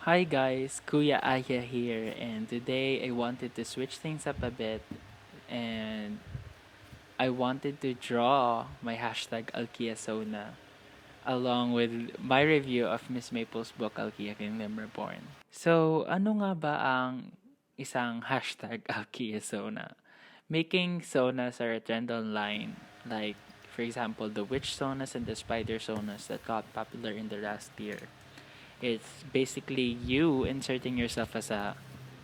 Hi guys, Kuya Aya here, and today I wanted to switch things up a bit and I wanted to draw my hashtag alkiasona along with my review of Miss Maple's book Alkia Kingdom Reborn. So, ano nga ba ang isang hashtag alkiasona? Making sonas are a trend online, like for example, the witch sonas and the spider sonas that got popular in the last year. It's basically you inserting yourself as a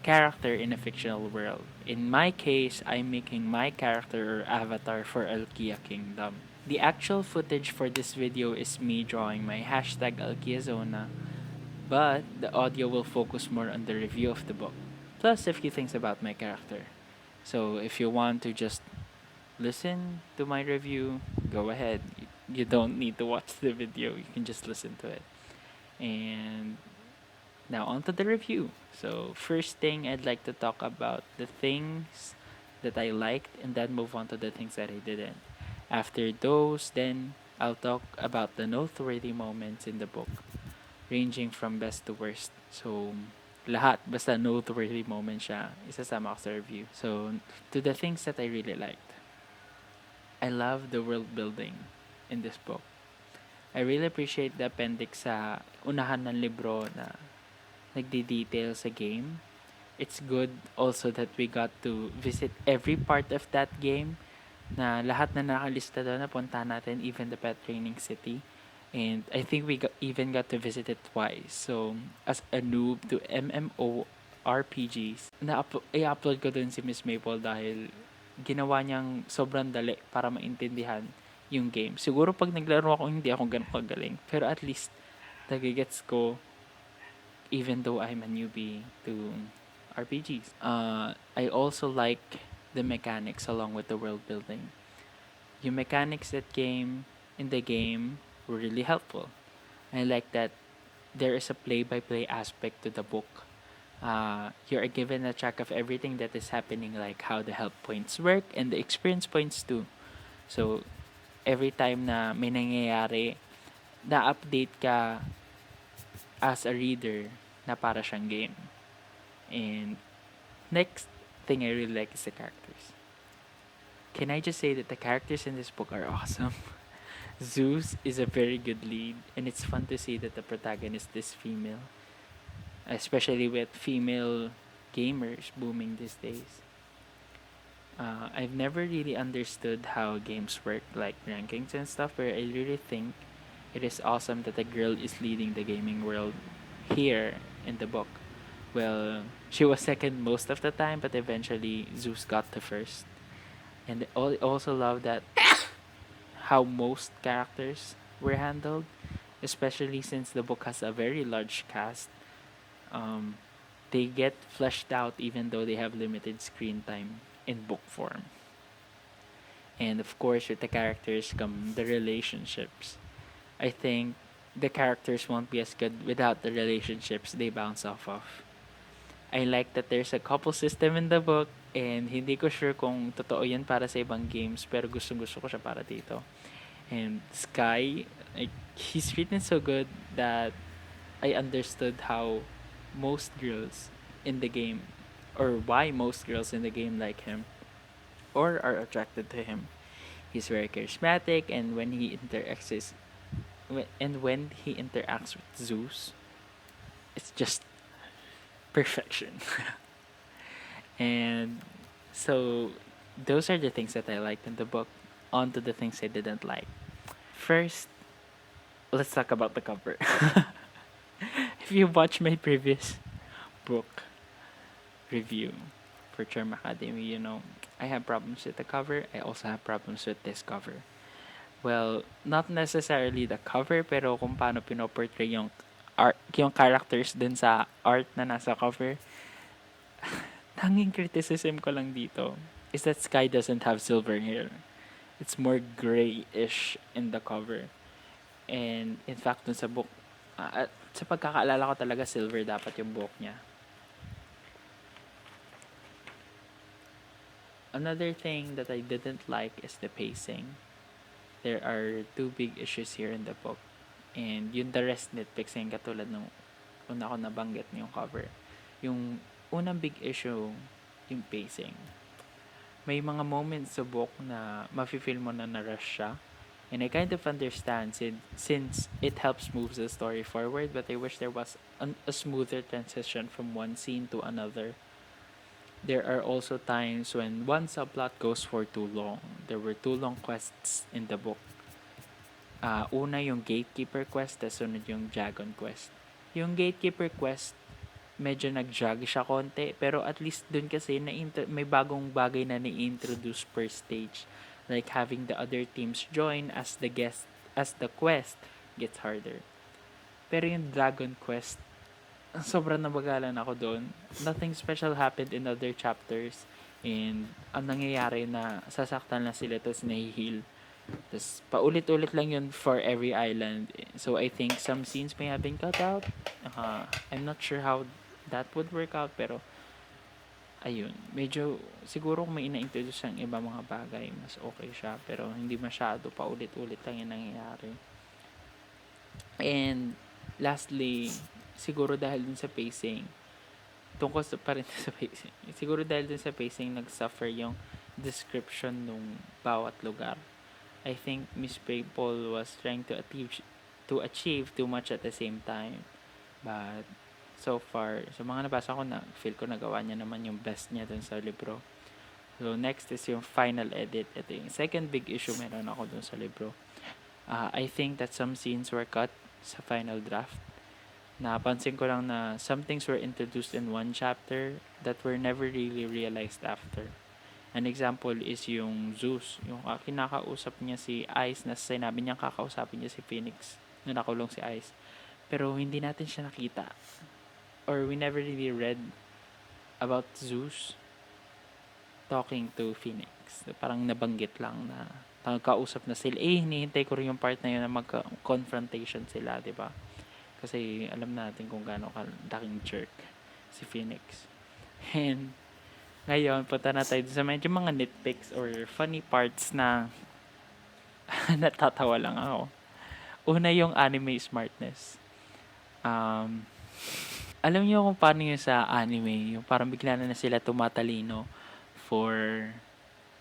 character in a fictional world. In my case, I'm making my character or avatar for Alkia Kingdom. The actual footage for this video is me drawing my hashtag alkiasona, but the audio will focus more on the review of the book, plus a few things about my character. So if you want to just listen to my review, go ahead. You don't need to watch the video, you can just listen to it. And now on to the review. So first thing I'd like to talk about the things that I liked and then move on to the things that I didn't. After those, then I'll talk about the noteworthy moments in the book, ranging from best to worst. So lahat basta noteworthy moment siya, isasama ko sa review. So to the things that I really liked. I love the world building in this book. I really appreciate the appendix sa unahan ng libro na nagdi-detail sa game. It's good also that we got to visit every part of that game na lahat na nakalista doon napunta natin, even the pet training city. And I think even got to visit it twice. So, as a noob to MMORPGs, i-upload ko dun si Miss Maple dahil ginawa niyang sobrang dali para maintindihan yung game. Siguro pag naglaro ako, hindi ako ganun kagaling. Pero at least, nagigets ko even though I'm a newbie to RPGs. I also like the mechanics along with the world building. Yung mechanics that came in the game were really helpful. I like that there is a play-by-play aspect to the book. You are given a track of everything that is happening, like how the help points work and the experience points too. So, every time na may nangyayari, na-update ka as a reader na para siyang game. And next thing I really like is the characters. Can I just say that the characters in this book are awesome? Zeus is a very good lead, and it's fun to see that the protagonist is female, especially with female gamers booming these days. I've never really understood how games work, like rankings and stuff, but I really think it is awesome that a girl is leading the gaming world here in the book. Well, she was second most of the time, but eventually Zeus got the first. And I also love that how most characters were handled, especially since the book has a very large cast. Um, they get fleshed out even though they have limited screen time in book form. And of course, with the characters come the relationships. I think the characters won't be as good without the relationships they bounce off of. I like that there's a couple system in the book and hindi ko sure kung totoo yan para sa ibang games pero gustong-gusto ko siya para dito. And Sky, like, he's written so good that I understood how most girls in the game, or why most girls in the game like him, or are attracted to him. He's very charismatic, and when he interacts with Zeus, it's just perfection. And so those are the things that I liked in the book. On to the things I didn't like. First, let's talk about the cover. If you watch my previous book review for Charm Academy, you know, I have problems with the cover. I also have problems with this cover. Well, not necessarily the cover, pero kung paano pinoportray yung characters din sa art na nasa cover. Tanging criticism ko lang dito is that Sky doesn't have silver hair. It's more grayish in the cover. And in fact, dun sa book, sa pagkakaalala ko talaga silver dapat yung buhok niya. Another thing that I didn't like is the pacing. There are two big issues here in the book. And yun the rest nitpicks yung katulad ng una ko nabanggit na yung cover. Yung unang big issue, yung pacing. May mga moments sa book na mafe-feel mo na na-rush siya. And I kind of understand since it helps move the story forward, but I wish there was a smoother transition from one scene to another. There are also times when one subplot goes for too long. There were too long quests in the book. Una yung Gatekeeper quest, tapos sunod yung Dragon quest. Yung Gatekeeper quest, medyo nag-drag siya konti, pero at least dun kasi may bagong bagay na ni-introduce per stage. Like having the other teams join as the quest gets harder. Pero yung Dragon quest, sobrang nabagalan ako doon. Nothing special happened in other chapters. And ang nangyayari na sasaktan lang sila tapos nahihil. Tapos paulit-ulit lang yun for every island. So I think some scenes may have been cut out. I'm not sure how that would work out, pero ayun, medyo siguro kung may ina-introduce ang iba mga bagay, mas okay siya. Pero hindi masyado, paulit-ulit lang yung nangyayari. And lastly, siguro dahil dun sa pacing, tungkol sa pa rin sa pacing, siguro dahil dun sa pacing, nag-suffer yung description nung bawat lugar. I think Miss Maple was trying to achieve too much at the same time. But so far, sa mga nabasa ko na, feel ko nagawa niya naman yung best niya dun sa libro. So next is yung final edit. Ito yung second big issue meron ako dun sa libro. I think that some scenes were cut sa final draft. Napansin ko lang na some things were introduced in one chapter that were never really realized after. An example is yung Zeus, yung kinakausap niya si Ice, na sinabi niya kakausapin niya si Phoenix na nakulong si Ice. Pero hindi natin siya nakita. Or we never really read about Zeus talking to Phoenix. Parang nabanggit lang na kausap na sila. Hinihintay ko rin yung part na yun na magka-confrontation sila, di ba? Kasi alam natin kung gaano kalaking jerk si Phoenix. And ngayon, punta na tayo sa medyo mga nitpicks or funny parts na natatawa lang ako. Una yung anime smartness. Alam niyo kung paano yung sa anime, yung parang bigla na sila tumatalino for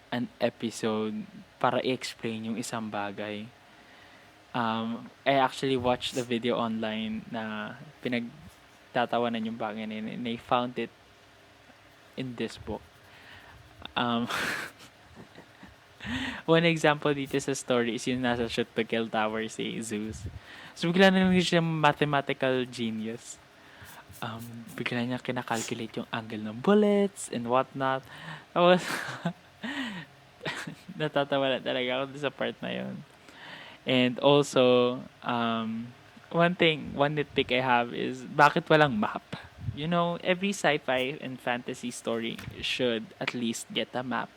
an episode para i-explain yung isang bagay. I actually watched the video online na pinagtatawanan yung bagay na yun, and I found it in this book. One example dito sa story is yung nasa shoot to kill tower si Zeus. So bigla na lang siya mathematical genius. Bigla niya kinakalculate yung angle ng bullets and whatnot. Tapos, natatawa na talaga ako sa part na yun. And also, one nitpick I have is, bakit walang map? You know, every sci-fi and fantasy story should at least get a map.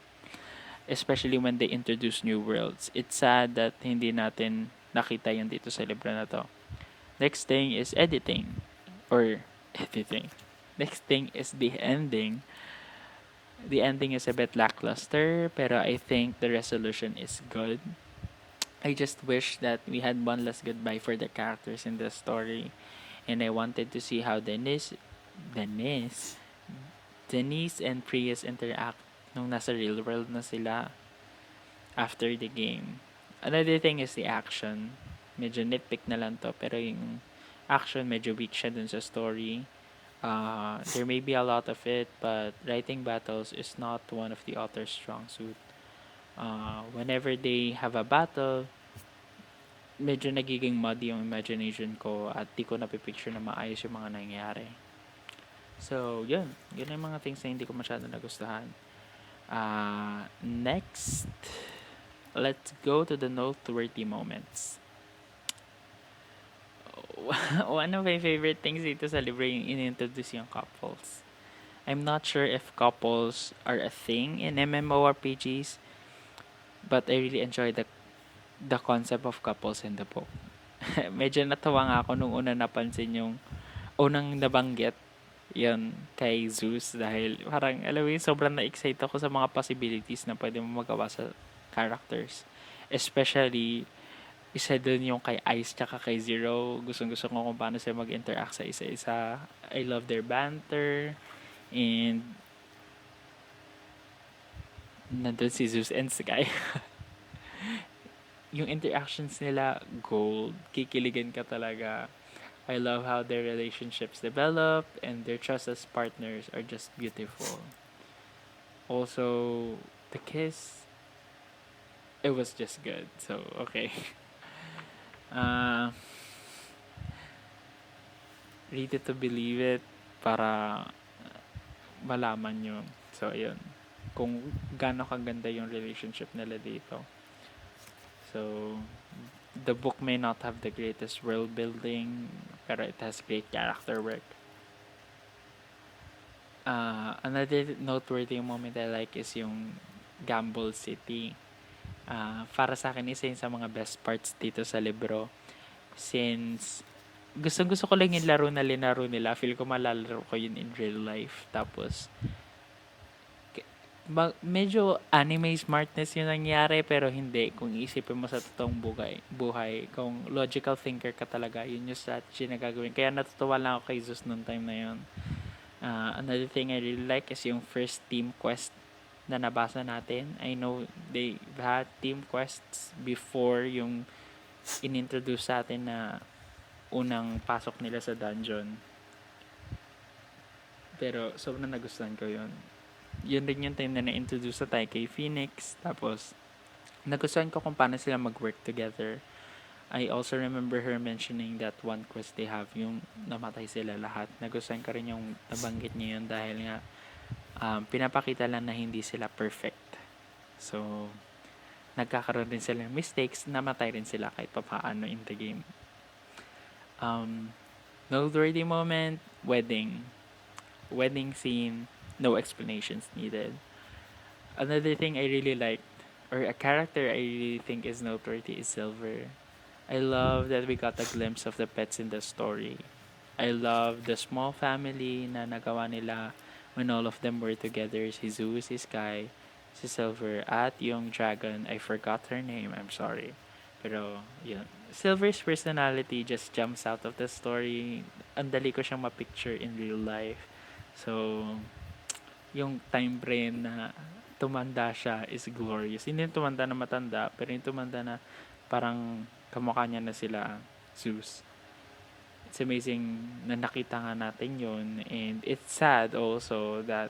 Especially when they introduce new worlds. It's sad that hindi natin nakita yun dito sa libro na to. Next thing is editing. Or editing. Next thing is the ending. The ending is a bit lackluster, pero I think the resolution is good. I just wish that we had one last goodbye for the characters in the story. And I wanted to see how Denise and Prius interact nung nasa real world na sila after the game. Another thing is the action. Medyo nitpick na lang to, pero yung action medyo weak siya dun sa story. There may be a lot of it, but writing battles is not one of the author's strong suit. Whenever they have a battle, medyo nagiging muddy yung imagination ko at di ko napipicture na maayos yung mga nangyayari. So, yun. Yun yung mga things na hindi ko masyado nagustuhan. Next, let's go to the noteworthy moments. One of my favorite things dito sa libro yung inintroduce yung couples. I'm not sure if couples are a thing in MMORPGs, but I really enjoy the concept of couples in the book. Medyo natawa nga ako nung una napansin yung unang nabanggit yun kay Zeus, dahil parang alam mo yun, sobrang na-excite ako sa mga possibilities na pwede mo magawa sa characters. Especially Isa dun yung kay Ice tsaka kay Zero. Gustong-gusto ko kung paano sila mag-interact sa isa-isa. I love their banter. And nandun si Zeus and Sky. Yung interactions nila, gold. Kikiligan ka talaga. I love how their relationships develop and their trust as partners are just beautiful. Also, the kiss, it was just good. So, okay. Uh, ready to believe it para malaman nyo. So, ayun. Kung gaano kaganda yung relationship nila dito. So, the book may not have the greatest world building, pero it has great character work. Another noteworthy moment I like is yung Gamble City. Para sa akin, isa yun sa mga best parts dito sa libro. Since gustong-gusto ko lang yung laro na linaro nila. Feel ko malalaro ko yun in real life. Tapos, medyo anime smartness yung nangyari, pero hindi. Kung isipin mo sa totoong buhay, kung logical thinker ka talaga, yun yung strategy na gagawin. Kaya natutuwa lang ako kay Zeus noong time na yun. Another thing I really like is yung first team quest na nabasa natin. I know they had team quests before yung inintroduce sa atin na unang pasok nila sa dungeon. Pero sobrang nagustuhan ko yun. Yun rin yung time na na-introduce sa tayo kay Phoenix. Tapos, nagustuhan ko kung paano sila mag-work together. I also remember her mentioning that one quest they have, yung namatay sila lahat. Nagustuhan ko rin yung nabanggit niya yun dahil nga pinapakita lang na hindi sila perfect. So, nagkakaroon din sila ng mistakes, namatay rin sila kahit papaano in the game. Noteworthy moment, wedding. Wedding scene, no explanations needed. Another thing I really liked, or a character I really think is noteworthy, is Silver. I love that we got a glimpse of the pets in the story. I love the small family na nagawa nila when all of them were together. Si Zeus, si Sky, si Silver, at yung dragon. I forgot her name, I'm sorry. Pero, yun. Silver's personality just jumps out of the story. Ang dali ko siyang mapicture in real life. So, yung time frame na tumanda siya is glorious. Hindi yung tumanda na matanda, pero yung tumanda na parang kamukha niya na sila Zeus. It's amazing na nakita nga natin yun. And it's sad also that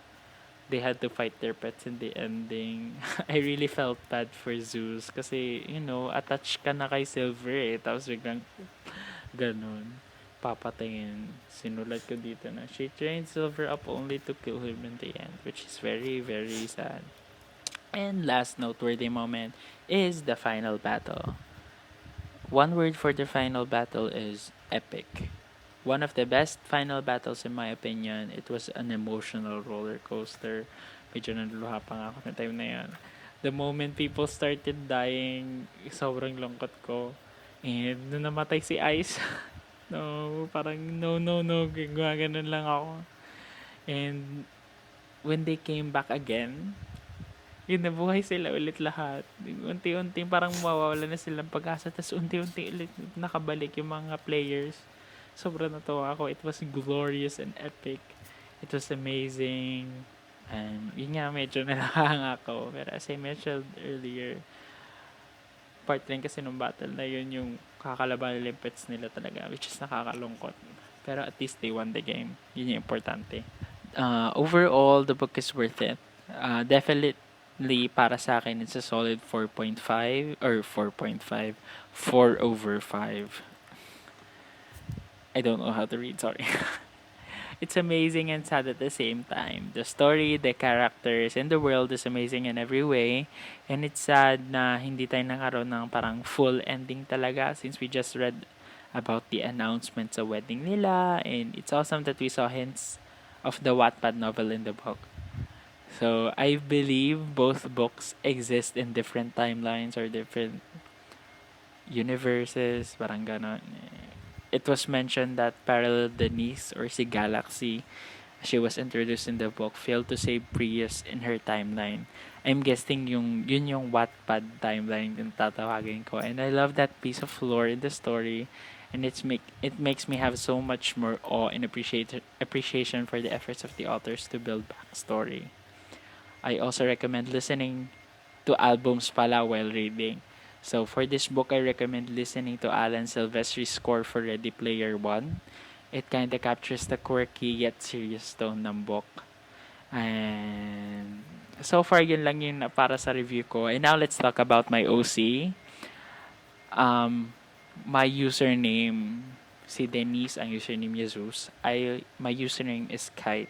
they had to fight their pets in the ending. I really felt bad for Zeus kasi, attached ka na kay Silver eh. Tapos biglang ganun. Papatayin. Sinulat ko dito na she trained Silver up only to kill him in the end, which is very, very sad. And last noteworthy moment is the final battle. One word for the final battle is epic. One of the best final battles in my opinion. It was an emotional roller coaster. Medyo naluluha pa nga ako na time na yan. The moment people started dying, sobrang lungkot ko. And nung namatay si Ice, no, parang no, gumaganon lang ako. And when they came back again, yun, nabuhay sila ulit lahat. Unti-unti parang mawawala na silang pag-asa. Tapos unti-unti ulit nakabalik yung mga players. Sobrang natuwa ako. It was glorious and epic. It was amazing. And yun nga, medyo nalahanga ako. Pero as I mentioned earlier, part rin kasi nung battle na yun yung kakalaban nila yung pets nila talaga, which is nakakalungkot. Pero at least they won the game. Yun yung importante. Overall, the book is worth it. Definitely, para sa akin, it's a solid 4.5 or 4.5. 4 over 5. I don't know how to read, sorry. It's amazing and sad at the same time. The story, the characters, and the world is amazing in every way. And it's sad na hindi tayo nakaroon ng parang full ending talaga since we just read about the announcement sa wedding nila. And it's awesome that we saw hints of the Wattpad novel in the book. So, I believe both books exist in different timelines or different universes, parang ganon. It was mentioned that Parallel Denise or si Galaxy, she was introduced in the book, failed to save Prius in her timeline. I'm guessing yun yung Wattpad timeline yung tatawagin ko. And I love that piece of lore in the story. And it makes me have so much more awe and appreciation for the efforts of the authors to build backstory. I also recommend listening to albums pala while reading. So for this book, I recommend listening to Alan Silvestri's score for Ready Player One. It kinda captures the quirky yet serious tone ng book. And so far, yun lang yun para sa review ko. And now let's talk about my OC. My username, si Denise, ang username Jesus. My username is Kite.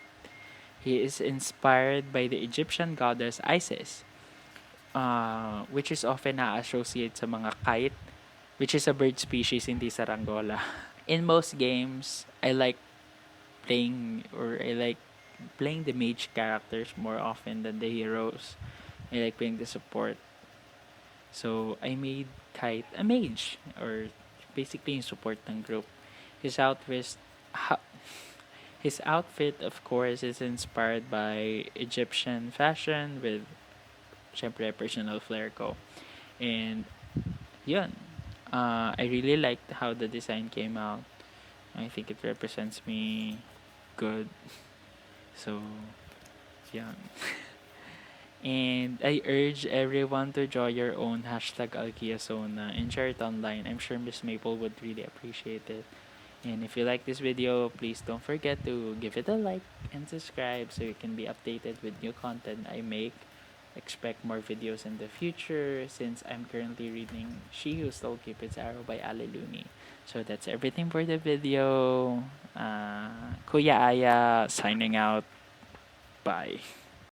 He is inspired by the Egyptian goddess Isis, which is often na-associate sa mga kite, which is a bird species, hindi saranggola. In most games, I like playing the mage characters more often than the heroes. I like playing the support. So, I made Kite a mage, or basically yung support ng group. His outfit, ha- his outfit, of course, is inspired by Egyptian fashion with, syempre, personal flair ko. And, yun. I really liked how the design came out. I think it represents me good. So, yeah. And I urge everyone to draw your own hashtag alkiasona and share it online. I'm sure Miss Maple would really appreciate it. And if you like this video, please don't forget to give it a like and subscribe so you can be updated with new content I make. Expect more videos in the future since I'm currently reading She Who Stole Cupid's Arrow by Ali Looney. So that's everything for the video. Kuya Aya signing out. Bye.